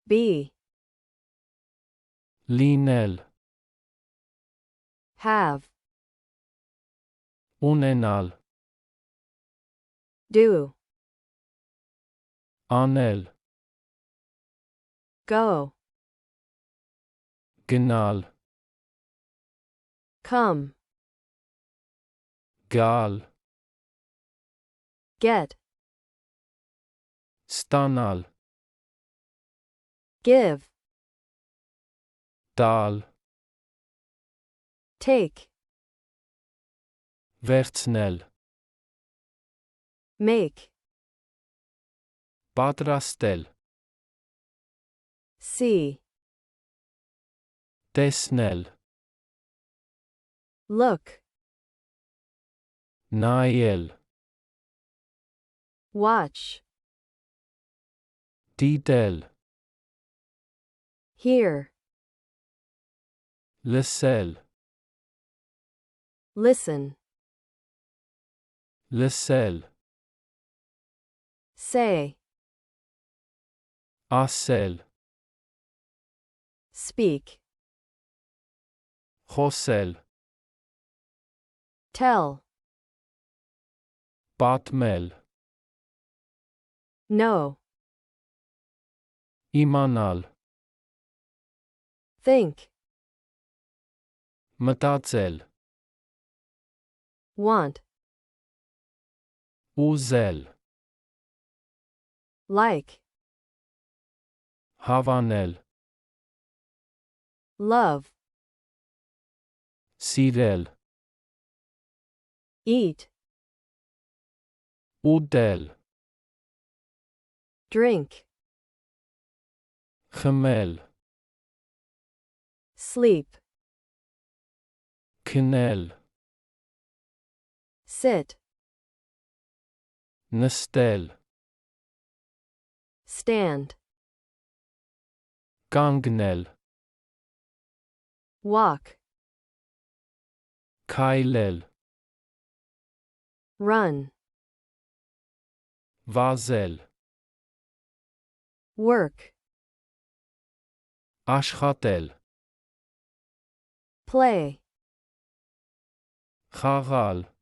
Be. Լինել. Have. Ունենալ. Do. Անել. Go. Գնալ. Come. Գալ. Get. Ստանալ. Give. Տալ. Take. Վերցնել. Make. Պատրաստել. See. Տեսնել. Look. Նայել. Watch. Դիտել. Hear. Լսել. Listen. Լսել. Say. Ասել. Speak. Խոսել. Tell. Պատմել. Know. Իմանալ. Think. Մտածել. Want. Ուզել. Like. Հավանել. Love. Սիրել. Eat. Ուտել. Drink. Խմել. Sleep. Քնել. Sit. Նստել. Stand. Կանգնել. Walk. Քայլել. Run. Վազել. Work. Աշխատել. Play. Խաղալ.